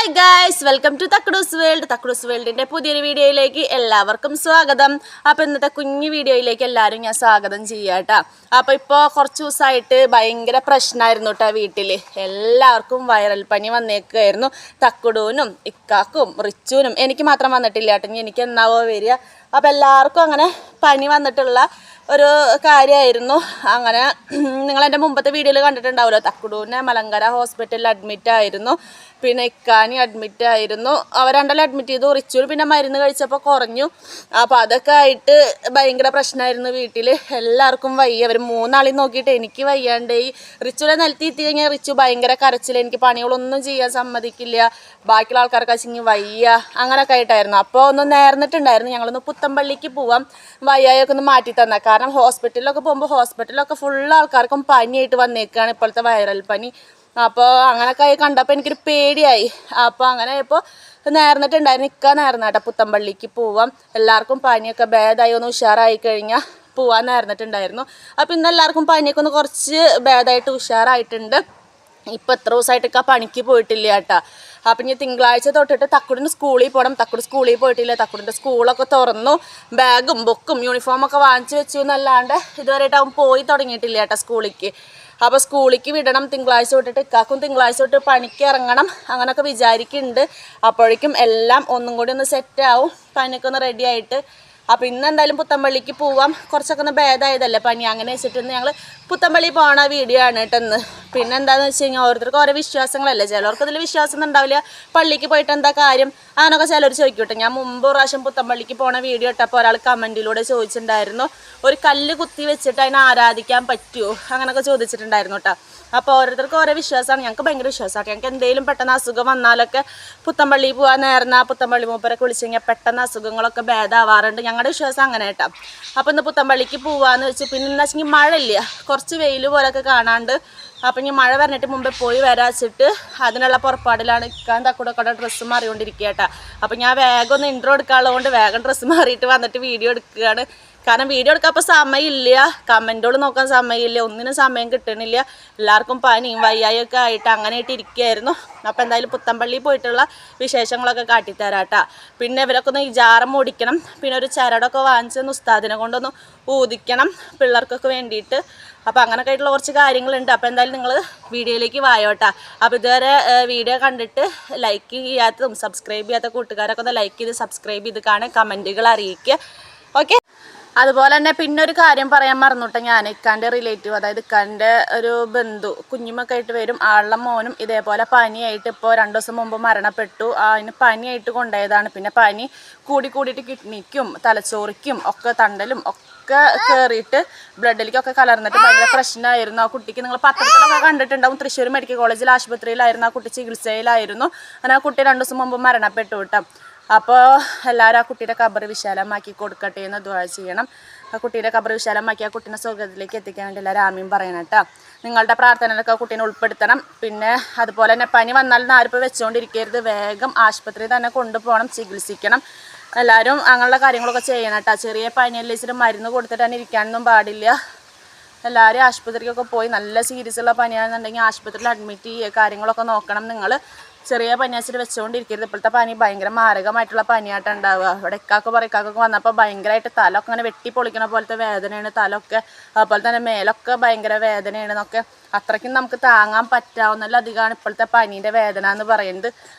Hi guys, welcome to Thakkudoos world. Thakkudoos വേൾഡിൻ്റെ പുതിയൊരു വീഡിയോയിലേക്ക് എല്ലാവർക്കും സ്വാഗതം. അപ്പോൾ ഇന്നത്തെ കുഞ്ഞു വീഡിയോയിലേക്ക് എല്ലാവരും ഞാൻ സ്വാഗതം ചെയ്യാം കേട്ടോ. അപ്പോൾ ഇപ്പോൾ കുറച്ച് ദിവസമായിട്ട് ഭയങ്കര പ്രശ്നമായിരുന്നു കേട്ടോ വീട്ടിൽ. എല്ലാവർക്കും വൈറൽ പനി വന്നേക്കുമായിരുന്നു. തക്കുടൂനും ഇക്കാക്കും റിച്ചുവിനും. എനിക്ക് മാത്രം വന്നിട്ടില്ല കേട്ടോ. എനിക്ക് എന്നാവോ വരിക. അപ്പോൾ എല്ലാവർക്കും അങ്ങനെ പനി വന്നിട്ടുള്ള ഒരു കാര്യമായിരുന്നു. അങ്ങനെ നിങ്ങളെൻ്റെ മുമ്പത്തെ വീഡിയോയിൽ കണ്ടിട്ടുണ്ടാവുമല്ലോ. തക്കുടൂനെ മലങ്കര ഹോസ്പിറ്റലിൽ അഡ്മിറ്റായിരുന്നു. പിന്നെ ഇക്കാനി അഡ്മിറ്റായിരുന്നു. അവർ രണ്ടെല്ലാം അഡ്മിറ്റ് ചെയ്തു. റിച്ചുവിന് പിന്നെ മരുന്ന് കഴിച്ചപ്പോൾ കുറഞ്ഞു. അപ്പോൾ അതൊക്കെ ആയിട്ട് ഭയങ്കര പ്രശ്നമായിരുന്നു വീട്ടിൽ. എല്ലാവർക്കും വയ്യ. അവർ മൂന്നാളെയും നോക്കിയിട്ട് എനിക്ക് വയ്യാണ്ടായി. റിച്ചുവിനെ നിലത്തി എത്തി കഴിഞ്ഞാൽ റിച്ചു ഭയങ്കര കരച്ചിൽ. എനിക്ക് പണികളൊന്നും ചെയ്യാൻ സമ്മതിക്കില്ല. ബാക്കിയുള്ള ആൾക്കാർക്ക് വെച്ചെങ്കിൽ വയ്യ. അങ്ങനെയൊക്കെ ആയിട്ടായിരുന്നു. അപ്പോൾ ഒന്ന് നേർന്നിട്ടുണ്ടായിരുന്നു. ഞങ്ങളൊന്ന് പുത്തമ്പള്ളിക്ക് പോവാം, വയ്യായൊക്കെ ഒന്ന് മാറ്റി തന്നെ. കാരണം ഹോസ്പിറ്റലിലൊക്കെ പോകുമ്പോൾ ഹോസ്പിറ്റലിലൊക്കെ ഫുൾ ആൾക്കാർക്കും പനിയായിട്ട് വന്നേക്കാണ്, ഇപ്പോഴത്തെ വൈറൽ പനി. അപ്പോൾ അങ്ങനെയൊക്കെ ആയി കണ്ടപ്പോൾ എനിക്കൊരു പേടിയായി. അപ്പോൾ അങ്ങനെ ഇപ്പോൾ നേർന്നിട്ടുണ്ടായിരുന്നു. നിൽക്കാൻ നേർന്ന കേട്ടോ പുത്തമ്പള്ളിക്ക് പോവാം. എല്ലാവർക്കും പനിയൊക്കെ ഭേദമായി ഒന്ന് ഉഷാറായി കഴിഞ്ഞാൽ പോവാൻ നേർന്നിട്ടുണ്ടായിരുന്നു. അപ്പോൾ ഇന്ന് എല്ലാവർക്കും പനിയൊക്കെ ഒന്ന് കുറച്ച് ഭേദമായിട്ട് ഉഷാറായിട്ടുണ്ട്. ഇപ്പോൾ എത്ര ദിവസമായിട്ടൊക്കെ പണിക്ക് പോയിട്ടില്ല കേട്ടോ. അപ്പം ഇനി തിങ്കളാഴ്ച തൊട്ടിട്ട് തക്കുടിന് സ്കൂളിൽ പോകണം. തക്കുട് സ്കൂളിൽ പോയിട്ടില്ല. തക്കുടിൻ്റെ സ്കൂളൊക്കെ തുറന്നു. ബാഗും ബുക്കും യൂണിഫോമൊക്കെ വാങ്ങിച്ചു വെച്ചു എന്നല്ലാണ്ട് ഇതുവരെയായിട്ട് അവൻ പോയി തുടങ്ങിയിട്ടില്ല കേട്ടോ സ്കൂളിലേക്ക്. അപ്പോൾ സ്കൂളിലേക്ക് വിടണം തിങ്കളാഴ്ച തൊട്ടിട്ട്. ഇക്കാക്കും തിങ്കളാഴ്ച തൊട്ട് പണിക്ക് ഇറങ്ങണം അങ്ങനെയൊക്കെ വിചാരിക്കുന്നുണ്ട്. അപ്പോഴേക്കും എല്ലാം ഒന്നും കൂടി ഒന്ന് സെറ്റാവും, പനിയൊക്കെ ഒന്ന് റെഡി ആയിട്ട്. അപ്പോൾ ഇന്ന് എന്തായാലും പുത്തമ്പള്ളിക്ക് പോവാം. കുറച്ചൊക്കെ ഒന്ന് ഭേദമായതല്ലേ പനി. അങ്ങനെ വെച്ചിട്ട് ഞങ്ങൾ പുത്തമ്പള്ളി പോകണ വീഡിയോ ആണ് കേട്ടെന്ന്. പിന്നെ എന്താണെന്ന് വെച്ച് കഴിഞ്ഞാൽ ഓരോരുത്തർക്ക് ഓരോ വിശ്വാസങ്ങളല്ലേ. ചിലർക്ക് ഇതിൽ വിശ്വാസം ഒന്നും ഉണ്ടാവില്ല. പള്ളിക്ക് പോയിട്ട് എന്താ കാര്യം അങ്ങനെയൊക്കെ ചിലർ ചോദിക്കട്ടെ. ഞാൻ മുമ്പ് പ്രാവശ്യം പുത്തമ്പള്ളിക്ക് പോണ വീഡിയോ ഇട്ടപ്പോൾ ഒരാൾ കമൻറ്റിലൂടെ ചോദിച്ചിട്ടുണ്ടായിരുന്നു, ഒരു കല്ല് കുത്തി വെച്ചിട്ട് അതിനെ ആരാധിക്കാൻ പറ്റുമോ അങ്ങനെയൊക്കെ ചോദിച്ചിട്ടുണ്ടായിരുന്നു കേട്ടോ. അപ്പോൾ ഓരോരുത്തർക്ക് ഓരോ വിശ്വാസമാണ്. ഞങ്ങൾക്ക് ഭയങ്കര വിശ്വാസമാണ്. ഞങ്ങൾക്ക് എന്തെങ്കിലും പെട്ടെന്ന് അസുഖം വന്നാലൊക്കെ പുത്തമ്പള്ളി പോകാൻ നേർന്ന പുത്തമ്പള്ളി മൂപ്പരൊക്കെ വിളിച്ചു കഴിഞ്ഞാൽ പെട്ടെന്ന് അസുഖങ്ങളൊക്കെ ഭേദമാവാറുണ്ട്. ഞങ്ങളുടെ വിശ്വാസം അങ്ങനെ കേട്ടോ. അപ്പോൾ ഇന്ന് പുത്തമ്പള്ളിക്ക് പോകാമെന്ന് വെച്ച്. പിന്നെ എന്താ വെച്ചെങ്കിൽ മഴയില്ല, കുറച്ച് വെയിൽ പോലൊക്കെ കാണാണ്ട്. അപ്പം ഇനി മഴ വരണിട്ട് മുമ്പേ പോയി വരാച്ചിട്ട് അതിനുള്ള പുറപ്പാടിലാണ്. ഇക്കാൻ തക്കൂടെ ഡ്രസ്സ് മാറിക്കൊണ്ടിരിക്കുക കേട്ടോ. അപ്പം ഞാൻ വേഗം ഒന്ന് ഇൻട്രോ എടുക്കാനുള്ളതുകൊണ്ട് വേഗം ഡ്രസ്സ് മാറിയിട്ട് വന്നിട്ട് വീഡിയോ എടുക്കുകയാണ്. കാരണം വീഡിയോ എടുക്കാൻ ഇപ്പോൾ സമയമില്ല, കമൻറ്റുകൾ നോക്കാൻ സമയമില്ല, ഒന്നിനും സമയം കിട്ടണില്ല. എല്ലാവർക്കും പനിയും വയ്യായൊക്കെ ആയിട്ട് അങ്ങനെ ആയിട്ട് ഇരിക്കുകയായിരുന്നു. അപ്പോൾ എന്തായാലും പുത്തമ്പള്ളി പോയിട്ടുള്ള വിശേഷങ്ങളൊക്കെ കാട്ടിത്തരാം കേട്ടോ. പിന്നെ ഇവരൊക്കെ ഒന്ന് ഇജാറം ഓടിക്കണം. പിന്നെ ഒരു ചരടൊക്കെ വാങ്ങിച്ചൊന്ന് ഉസ്താദിനെ കൊണ്ടൊന്ന് ഊതിക്കണം പിള്ളേർക്കൊക്കെ വേണ്ടിയിട്ട്. അപ്പോൾ അങ്ങനെയൊക്കെ ആയിട്ടുള്ള കുറച്ച് കാര്യങ്ങളുണ്ട്. അപ്പോൾ എന്തായാലും നിങ്ങൾ വീഡിയോയിലേക്ക് വായോട്ടാ. അപ്പോൾ ഇതുവരെ വീഡിയോ കണ്ടിട്ട് ലൈക്ക് ചെയ്യാത്തതും സബ്സ്ക്രൈബ് ചെയ്യാത്ത കൂട്ടുകാരൊക്കെ ഒന്ന് ലൈക്ക് ചെയ്ത് സബ്സ്ക്രൈബ് ചെയ്ത് കാണാൻ കമൻറ്റുകൾ അറിയിക്കുക. ഓക്കെ. അതുപോലെ തന്നെ പിന്നെ ഒരു കാര്യം പറയാൻ മറന്നുട്ടോ. ഞാൻ ഇക്കാൻ്റെ റിലേറ്റീവ്, അതായത് ഇക്കാൻ്റെ ഒരു ബന്ധു കുഞ്ഞുമൊക്കെ ആയിട്ട് വരും. ആളുടെ മോനും ഇതേപോലെ പനിയായിട്ട് ഇപ്പോൾ 2 ദിവസം മുമ്പ് മരണപ്പെട്ടു. അതിന് പനിയായിട്ട് കൊണ്ടുപോയതാണ്. പിന്നെ പനി കൂടിയിട്ട് കിഡ്നിക്കും തലച്ചോറിക്കും ഒക്കെ തണ്ടലും ഒക്കെ കയറിയിട്ട് ബ്ലഡിലേക്കൊക്കെ കലർന്നിട്ട് ഭയങ്കര പ്രശ്നമായിരുന്നു. ആ കുട്ടിക്ക് നിങ്ങൾ പത്രത്തിലൊക്കെ കണ്ടിട്ടുണ്ടാവും. തൃശ്ശൂർ മെഡിക്കൽ കോളേജിൽ ആശുപത്രിയിലായിരുന്നു ആ കുട്ടി, ചികിത്സയിലായിരുന്നു. അങ്ങനെ ആ കുട്ടി 2 ദിവസം മുമ്പ് മരണപ്പെട്ടു കേട്ടോ. അപ്പോൾ എല്ലാവരും ആ കുട്ടിയുടെ ഖബർ വിശാലമാക്കി കൊടുക്കട്ടെ എന്ന് ദുആ ചെയ്യണം. ആ കുട്ടിയുടെ ഖബർ വിശാലമാക്കി ആ കുട്ടീനെ സ്വർഗ്ഗത്തിലേക്ക് എത്തിക്കാൻ വേണ്ടി എല്ലാവരും ആമീൻ പറയണം കേട്ടോ. നിങ്ങളുടെ പ്രാർത്ഥനയിലൊക്കെ ആ കുട്ടീനെ ഉൾപ്പെടുത്തണം. പിന്നെ അതുപോലെ തന്നെ പനി വന്നാലും ആരിപ്പോൾ വെച്ചുകൊണ്ടിരിക്കരുത്. വേഗം ആശുപത്രിയിൽ തന്നെ കൊണ്ടുപോകണം, ചികിത്സിക്കണം. എല്ലാവരും അങ്ങനെയുള്ള കാര്യങ്ങളൊക്കെ ചെയ്യണം കേട്ടോ. ചെറിയ പനിയല്ലേ ഇച്ചിരി മരുന്ന് കൊടുത്തിട്ട് തന്നെ ഇരിക്കാനൊന്നും പാടില്ല. എല്ലാവരും ആശുപത്രിക്കൊക്കെ പോയി, നല്ല സീരിയസുള്ള പനിയാണെന്നുണ്ടെങ്കിൽ ആശുപത്രിയിൽ അഡ്മിറ്റ് ചെയ്യുക, കാര്യങ്ങളൊക്കെ നോക്കണം. നിങ്ങൾ ചെറിയ പനി വെച്ചിട്ട് വെച്ചുകൊണ്ടിരിക്കരുത്. ഇപ്പോഴത്തെ പനി ഭയങ്കര മാരകമായിട്ടുള്ള പനിയായിട്ട് ഉണ്ടാവുക. ഇവിടെ ഇക്കാക്കൊക്കെ വന്നപ്പോൾ ഭയങ്കരമായിട്ട് തലൊക്കെ അങ്ങനെ വെട്ടി പൊളിക്കണ പോലത്തെ വേദനയാണ് തലൊക്കെ. അതുപോലെ തന്നെ മേലൊക്കെ ഭയങ്കര വേദനയാണെന്നൊക്കെ. അത്രയ്ക്കും നമുക്ക് താങ്ങാൻ പറ്റാവുന്നതിലധികമാണ് ഇപ്പോഴത്തെ പനീൻ്റെ വേദന എന്ന് പറയുന്നത്.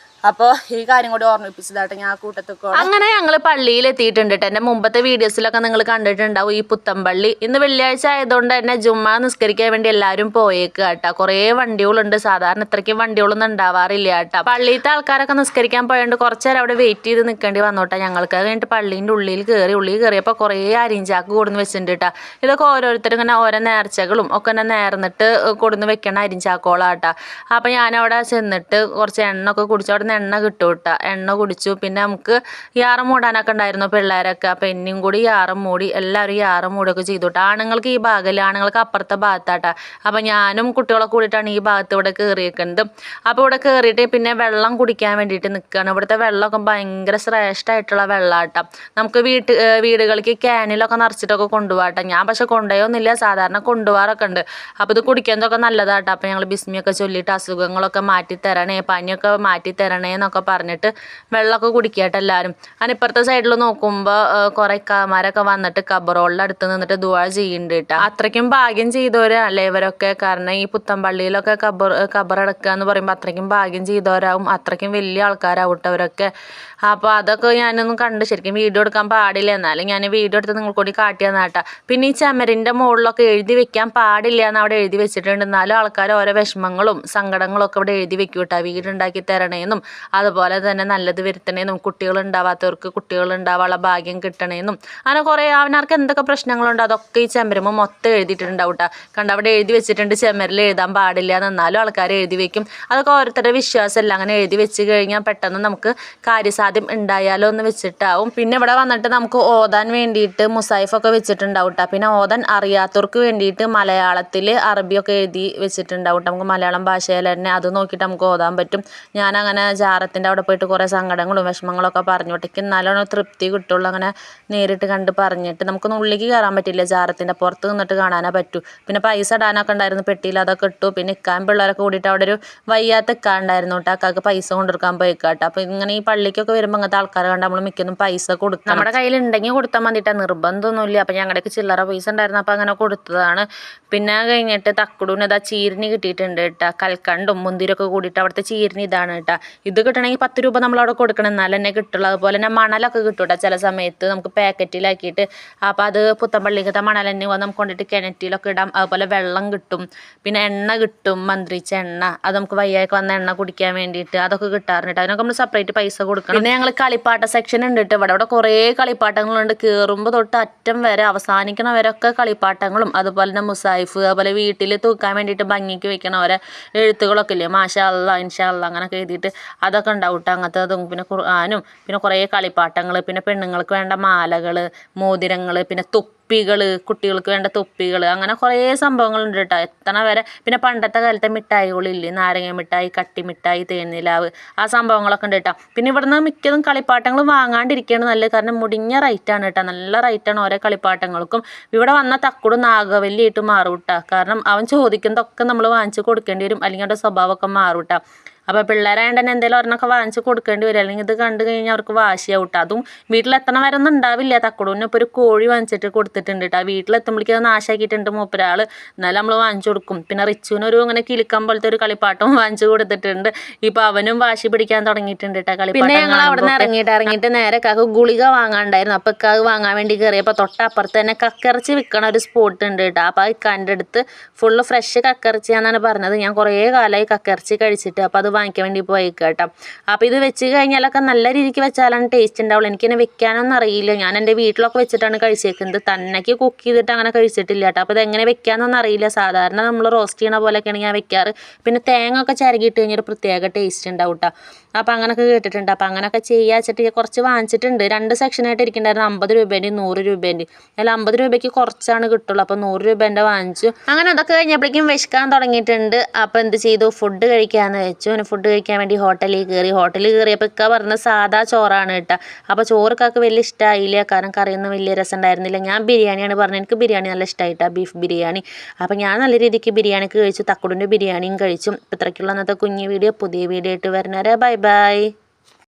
അപ്പോൾ ഈ കാര്യം കൂടി ഓർമ്മിപ്പിച്ചതായിട്ട് ഞാൻ കൂട്ടത്തൊക്കെ. അങ്ങനെ ഞങ്ങൾ പള്ളിയിൽ എത്തിയിട്ടുണ്ട് കേട്ടോ. എൻ്റെ മുമ്പത്തെ വീഡിയോസിലൊക്കെ നിങ്ങൾ കണ്ടിട്ടുണ്ടാവും ഈ പുത്തമ്പള്ളി. ഇന്ന് വെള്ളിയാഴ്ച ആയതുകൊണ്ട് തന്നെ ജുമ്മ നിസ്കരിക്കാൻ വേണ്ടി എല്ലാവരും പോയേക്കുക കേട്ടോ. കുറേ വണ്ടികളുണ്ട്. സാധാരണ ഇത്രയ്ക്കും വണ്ടികളൊന്നും ഉണ്ടാവാറില്ല കേട്ടോ. പള്ളിയിലത്തെ ആൾക്കാരൊക്കെ നിസ്കരിക്കാൻ പോയതുകൊണ്ട് കുറച്ച് നേരം അവിടെ വെയിറ്റ് ചെയ്ത് നിൽക്കേണ്ടി വന്നോട്ടെ ഞങ്ങൾക്ക്. അത് കഴിഞ്ഞിട്ട് പള്ളീൻ്റെ ഉള്ളിൽ കയറിയപ്പോൾ കുറേ അരിഞ്ചാക്ക് കൊടുന്ന് വെച്ചിട്ടുണ്ട് കേട്ടോ. ഇതൊക്കെ ഓരോരുത്തരും ഇങ്ങനെ ഓരോ നേർച്ചകളും ഒക്കെ തന്നെ നേർന്നിട്ട് കൊടുന്ന് വെക്കണ അരിഞ്ചാക്കോളാട്ടോ. അപ്പോൾ ഞാനവിടെ ചെന്നിട്ട് കുറച്ച് എണ്ണ ഒക്കെ കുടിച്ചു. അവിടെ എണ്ണ കിട്ടും കേട്ടോ. എണ്ണ കുടിച്ചു. പിന്നെ നമുക്ക് യാറം മൂടാനൊക്കെ ഉണ്ടായിരുന്നു പിള്ളേരൊക്കെ. അപ്പോൾ എന്നെയും കൂടി യാറം മൂടി, എല്ലാവരും യാറം മൂടിയൊക്കെ ചെയ്തു കേട്ടോ. ആണുങ്ങൾക്ക് ഈ ഭാഗമില്ല, ആണുങ്ങൾക്ക് അപ്പുറത്തെ ഭാഗത്താട്ടോ. അപ്പോൾ ഞാനും കുട്ടികളെ കൂടിയിട്ടാണ് ഈ ഭാഗത്ത് ഇവിടെ കയറിയേക്കുന്നത്. അപ്പോൾ ഇവിടെ കയറിയിട്ട് പിന്നെ വെള്ളം കുടിക്കാൻ വേണ്ടിയിട്ട് നിൽക്കുകയാണ്. ഇവിടുത്തെ വെള്ളമൊക്കെ ഭയങ്കര ശ്രേഷ്ഠമായിട്ടുള്ള വെള്ളമാട്ടോ. നമുക്ക് വീടുകളിലേക്ക് ക്യാനിലൊക്കെ നിറച്ചിട്ടൊക്കെ കൊണ്ടുപോകാട്ടോ. ഞാൻ പക്ഷെ കൊണ്ടുപോയൊന്നുമില്ല, സാധാരണ കൊണ്ടുപോകാറൊക്കെ ഉണ്ട്. അപ്പോൾ ഇത് കുടിക്കുന്നതൊക്കെ നല്ലതാട്ടോ. അപ്പോൾ ഞങ്ങൾ ബിസ്മിയൊക്കെ ചൊല്ലിയിട്ട് അസുഖങ്ങളൊക്കെ മാറ്റിത്തരണേ, പനിയൊക്കെ മാറ്റിത്തരണേ എന്നൊക്കെ പറഞ്ഞിട്ട് വെള്ളമൊക്കെ കുടിക്കട്ടെ എല്ലാവരും. അങ്ങനെ ഇപ്പുറത്തെ സൈഡിൽ നോക്കുമ്പോൾ കുറേ കാമാരൊക്കെ വന്നിട്ട് ഖബറോളിൻ്റെ അടുത്ത് നിന്നിട്ട് ദുആ ചെയ്യുന്നുണ്ട് കേട്ടോ. അത്രയ്ക്കും ഭാഗ്യം ചെയ്തവരല്ലേ ഇവരൊക്കെ. കാരണം ഈ പുത്തമ്പള്ളിയിലൊക്കെ ഖബറടക്കുക എന്ന് പറയുമ്പോൾ അത്രയ്ക്കും ഭാഗ്യം ചെയ്തവരാവും, അത്രയ്ക്കും വലിയ ആൾക്കാരാവട്ടെ അവരൊക്കെ. അപ്പോൾ അതൊക്കെ ഞാനൊന്നും കണ്ട് ശരിക്കും വീഡിയോ എടുക്കാൻ പാടില്ല, എന്നാലും ഞാൻ വീഡിയോ എടുത്ത് നിങ്ങൾക്ക് കൂടി കാട്ടി തന്നാട്ടാ. പിന്നെ ഈ ചുമരിൻ്റെ മുകളിലൊക്കെ എഴുതി വെക്കാൻ പാടില്ല എന്ന് അവിടെ എഴുതി വെച്ചിട്ടുണ്ട്. എന്നാലും ആൾക്കാർ ഓരോ വിഷമങ്ങളും സങ്കടങ്ങളും ഒക്കെ ഇവിടെ എഴുതി വെക്കും കേട്ടോ. വീടുണ്ടാക്കി തരണേന്നും അതുപോലെ തന്നെ നല്ലത് വരുത്തണേന്നും കുട്ടികളുണ്ടാവാത്തവർക്ക് കുട്ടികളുണ്ടാവാനുള്ള ഭാഗ്യം കിട്ടണേന്നും അങ്ങനെ കുറേ അവനവർക്ക് എന്തൊക്കെ പ്രശ്നങ്ങളുണ്ടോ അതൊക്കെ ഈ ചുമരുമ്പോൾ മൊത്തം എഴുതിയിട്ടുണ്ടാവും കേട്ടോ. കണ്ട അവിടെ എഴുതി വെച്ചിട്ടുണ്ട് ചുമരിൽ എഴുതാൻ പാടില്ല എന്നാലും ആൾക്കാർ എഴുതി വെക്കും. അതൊക്കെ ഓരോരുത്തരുടെ വിശ്വാസമല്ല. അങ്ങനെ എഴുതി വെച്ച് കഴിഞ്ഞാൽ പെട്ടെന്ന് നമുക്ക് കാര്യസാധ്യം ഉണ്ടായാലോ എന്ന് വെച്ചിട്ടാവും. പിന്നെ ഇവിടെ വന്നിട്ട് നമുക്ക് ഓതാൻ വേണ്ടിയിട്ട് മുസായിഫൊക്കെ വെച്ചിട്ടുണ്ടാവും കേട്ടോ. പിന്നെ ഓതാൻ അറിയാത്തവർക്ക് വേണ്ടിയിട്ട് മലയാളത്തിൽ അറബിയൊക്കെ എഴുതി വെച്ചിട്ടുണ്ടാവും കേട്ടോ. നമുക്ക് മലയാളം ഭാഷയിൽ തന്നെ അത് നോക്കിയിട്ട് നമുക്ക് ഓതാൻ പറ്റും. ഞാനങ്ങനെ ജാറത്തിൻ്റെ അവിടെ പോയിട്ട് കുറേ സങ്കടങ്ങളും വിഷമങ്ങളൊക്കെ പറഞ്ഞു ഒറ്റയ്ക്ക് എന്നാലും തൃപ്തി കിട്ടുള്ളൂ. അങ്ങനെ നേരിട്ട് കണ്ട് പറഞ്ഞിട്ട് നമുക്കൊന്നും ഉള്ളിലേക്ക് കയറാൻ പറ്റില്ല, ജാറത്തിൻ്റെ പുറത്ത് നിന്നിട്ട് കാണാനേ പറ്റൂ. പിന്നെ പൈസ ഇടാനൊക്കെ ഉണ്ടായിരുന്നു പെട്ടിയിൽ, അതൊക്കെ ഇട്ടു. പിന്നെ ഇക്കാൻ പിള്ളേരൊക്കെ കൂടിയിട്ട് അവിടെ ഒരു വയ്യാത്ത ഇക്കാണ്ടായിരുന്നു കേട്ടോ. അക്കാക്ക് പൈസ കൊണ്ടുവെക്കാൻ പോയിക്കാട്ടോ. അപ്പോൾ ഇങ്ങനെ ഈ പള്ളിക്കൊക്കെ വരുമ്പോൾ അങ്ങനത്തെ ആൾക്കാരെ കണ്ട് നമ്മൾ മിക്കതും പൈസ കൊടുക്കും. നമ്മുടെ കയ്യിൽ ഉണ്ടെങ്കിൽ കൊടുത്താൽ മതിട്ടാ, നിർബന്ധമൊന്നുമില്ല. അപ്പോൾ ഞങ്ങളുടെയൊക്കെ ചില്ലറ പൈസ ഉണ്ടായിരുന്നു, അപ്പോൾ അങ്ങനെ കൊടുത്തതാണ്. പിന്നെ കഴിഞ്ഞിട്ട് തക്കുടൂന് ഇതാ ചീരിനി കിട്ടിയിട്ടുണ്ട് കേട്ടോ. കൽക്കണ്ടും മുന്തിരിയൊക്കെ കൂടിയിട്ട് അവിടുത്തെ ചീരിനി ഇതാണ് കേട്ടോ. ഇത് കിട്ടണമെങ്കിൽ 10 രൂപ നമ്മളവിടെ കൊടുക്കണം, എന്നാലും തന്നെ കിട്ടുള്ളൂ. അതുപോലെ തന്നെ മണലൊക്കെ കിട്ടും കേട്ടോ ചില സമയത്ത് നമുക്ക് പാക്കറ്റിലാക്കിയിട്ട്. അപ്പോൾ അത് പുത്തമ്പള്ളിക്കത്തെ മണൽ തന്നെ നമുക്ക് കൊണ്ടിട്ട് കിണറ്റിലൊക്കെ ഇടാം. അതുപോലെ വെള്ളം കിട്ടും, പിന്നെ എണ്ണ കിട്ടും, മന്ത്രിച്ച എണ്ണ. അത് നമുക്ക് വയ്യായ്ക്ക് വന്ന എണ്ണ കുടിക്കാൻ വേണ്ടിയിട്ട് അതൊക്കെ കിട്ടാറുണ്ട്. അതിനൊക്കെ നമ്മൾ സെപ്പറേറ്റ് പൈസ കൊടുക്കണം. പിന്നെ ഞങ്ങൾ കളിപ്പാട്ട സെക്ഷൻ ഉണ്ട് കേട്ടോ. ഇവിടെ കുറേ കളിപ്പാട്ടങ്ങളുണ്ട്. കയറുമ്പോൾ തൊട്ട് അറ്റം വരെ അവസാനിക്കണ വരെയൊക്കെ കളിപ്പാട്ടങ്ങളും അതുപോലെ തന്നെ മുസായിഫ്, അതുപോലെ വീട്ടിൽ തൂക്കാൻ വേണ്ടിയിട്ട് ഭംഗിക്ക് വെക്കണ ഓരോ എഴുത്തുകളൊക്കെ ഇല്ലേ, മാഷാ അല്ലാ ഇൻഷാ അല്ലാ അങ്ങനെയൊക്കെ എഴുതിയിട്ട് അതൊക്കെ ഉണ്ടാവും കേട്ടോ. അങ്ങനത്തെ പിന്നെ ഖുർആനും പിന്നെ കുറേ കളിപ്പാട്ടങ്ങൾ, പിന്നെ പെണ്ണുങ്ങൾക്ക് വേണ്ട മാലകൾ, മോതിരങ്ങൾ, പിന്നെ തൊപ്പികൾ, കുട്ടികൾക്ക് വേണ്ട തൊപ്പികൾ, അങ്ങനെ കുറേ സംഭവങ്ങളുണ്ട് കേട്ടോ എത്തണ വരെ. പിന്നെ പണ്ടത്തെ കാലത്തെ മിഠായികളില്ലേ, നാരങ്ങ മിഠായി, കട്ടി മിഠായി, തേനിലാവ്, ആ സംഭവങ്ങളൊക്കെ ഉണ്ട് കേട്ടോ. പിന്നെ ഇവിടുന്ന് മിക്കതും കളിപ്പാട്ടങ്ങൾ വാങ്ങാണ്ടിരിക്കുകയാണ് നല്ലത്. കാരണം മുടിഞ്ഞ റേറ്റാണ് കേട്ടോ, നല്ല റേറ്റാണ് ഓരോ കളിപ്പാട്ടങ്ങൾക്കും. ഇവിടെ വന്ന തക്കുട് നാഗവല്ലിയായിട്ട് മാറും കേട്ടോ. കാരണം അവൻ ചോദിക്കുന്നതൊക്കെ നമ്മൾ വാങ്ങിച്ച് കൊടുക്കേണ്ടി വരും, അല്ലെങ്കിൽ അവൻ്റെ സ്വഭാവമൊക്കെ മാറും കേട്ടോ. അപ്പോൾ പിള്ളേരായതുകൊണ്ട് തന്നെ എന്തെങ്കിലും ഒരെണ്ണമൊക്കെ വാങ്ങിച്ച് കൊടുക്കേണ്ടി വരും, അല്ലെങ്കിൽ ഇത് കണ്ടു കഴിഞ്ഞാൽ അവർക്ക് വാശിയാവും കേട്ടോ. അതും വീട്ടിലെത്തണ വരെ ഒന്നും ഉണ്ടാവില്ല. തക്കുടൂന് ഇപ്പോൾ ഒരു കോഴി വാങ്ങിച്ചിട്ട് കൊടുത്തിട്ടുണ്ട് കേട്ടോ. വീട്ടിലെത്തുമ്പോഴേക്കും അത് നാശാക്കിയിട്ടുണ്ട് മൂപ്പരാൾ, എന്നാലും നമ്മൾ വാങ്ങിച്ചു കൊടുക്കും. പിന്നെ റിച്ചുവിനൊരു അങ്ങനെ കിലുക്കം പോലത്തെ ഒരു കളിപ്പാട്ടം വാങ്ങിച്ചു കൊടുത്തിട്ടുണ്ട്. ഇപ്പോൾ അവനും വാശി പിടിക്കാൻ തുടങ്ങിയിട്ടുണ്ട് കേട്ടോ കളിപ്പാട്ടം. പിന്നെ ഞങ്ങൾ അവിടെ നിന്ന് ഇറങ്ങിയിട്ട് നേരെ കാക്ക് ഗുളിക വാങ്ങാണ്ടായിരുന്നു. അപ്പോൾ ഇക്കാക്ക് വാങ്ങാൻ വേണ്ടി കയറിയപ്പോൾ തൊട്ടപ്പുറത്ത് തന്നെ കക്കിറച്ചി വിൽക്കണ ഒരു സ്പോട്ട് ഉണ്ട് കേട്ടോ. അപ്പോൾ ഇക്കാൻ്റെ അടുത്ത് ഫുള്ള് ഫ്രഷ് കക്കിറച്ചിയാണെന്നാണ് പറഞ്ഞത്. ഞാൻ കുറേ കാലമായി കക്കിറച്ചി കഴിച്ചിട്ട്, അപ്പോൾ അത് വാങ്ങിക്കാൻ വേണ്ടി പോയി കേട്ടോ. അപ്പോൾ ഇത് വെച്ച് കഴിഞ്ഞാലൊക്കെ നല്ല രീതിക്ക് വെച്ചാലാണ് ടേസ്റ്റ് ഉണ്ടാവുള്ളൂ. എനിക്കിനെ വെക്കാനൊന്നും അറിയില്ല. ഞാൻ എൻ്റെ വീട്ടിലൊക്കെ വെച്ചിട്ടാണ് കഴിച്ചേക്കുന്നത്, തന്നേക്ക് കുക്ക് ചെയ്തിട്ട് അങ്ങനെ കഴിച്ചിട്ടില്ല കേട്ടോ. അപ്പോൾ ഇതെങ്ങനെ വെക്കാനൊന്നും അറിയില്ല. സാധാരണ നമ്മൾ റോസ്റ്റ് ചെയ്യണ പോലെയൊക്കെയാണ് ഞാൻ വെക്കാറ്. പിന്നെ തേങ്ങ ഒക്കെ ചിരകിയിട്ട് കഴിഞ്ഞൊരു പ്രത്യേക ടേസ്റ്റ് ഉണ്ടാവും കേട്ടോ. അപ്പോൾ അങ്ങനെയൊക്കെ കേട്ടിട്ടുണ്ട്. അപ്പോൾ അങ്ങനെയൊക്കെ ചെയ്യുക വെച്ചിട്ട് കുറച്ച് വാങ്ങിച്ചിട്ടുണ്ട്. 2 സെക്ഷനായിട്ട് ഇരിക്കുന്നുണ്ടായിരുന്നു, 50 രൂപേൻ്റെയും 100 രൂപേൻ്റെയും. അതിൽ 50 രൂപയ്ക്ക് കുറച്ചാണ് കിട്ടുള്ളൂ. അപ്പോൾ 100 രൂപേൻ്റെ വാങ്ങിച്ചു. അങ്ങനെ അതൊക്കെ കഴിഞ്ഞപ്പോഴേക്കും വിശക്കാൻ തുടങ്ങിയിട്ടുണ്ട്. അപ്പോൾ എന്ത് ചെയ്തു, ഫുഡ് കഴിക്കാമെന്ന് വെച്ചു. ഫുഡ് കഴിക്കാൻ വേണ്ടി ഹോട്ടലിൽ കയറിയപ്പോൾ ഇക്ക പറഞ്ഞ സാധാ ചോറാണ് കേട്ടോ. അപ്പോൾ ചോറ് കാക്ക് വലിയ ഇഷ്ടമായില്ല, കാരണം കറിയൊന്നും വലിയ രസം ഉണ്ടായിരുന്നില്ല. ഞാൻ ബിരിയാണിയാണ് പറഞ്ഞത്, എനിക്ക് ബിരിയാണി നല്ല ഇഷ്ടമായിട്ടാണ്, ബീഫ് ബിരിയാണി. അപ്പോൾ ഞാൻ നല്ല രീതിക്ക് ബിരിയാണിക്ക് കഴിച്ചു, തക്കുടിൻ്റെ ബിരിയാണിയും കഴിച്ചു. ഇത്രയ്ക്കുള്ള അന്നത്തെ കുഞ്ഞു വീഡിയോ. പുതിയ വീഡിയോ ആയിട്ട് വരുന്നവരെ ബൈ ബൈ.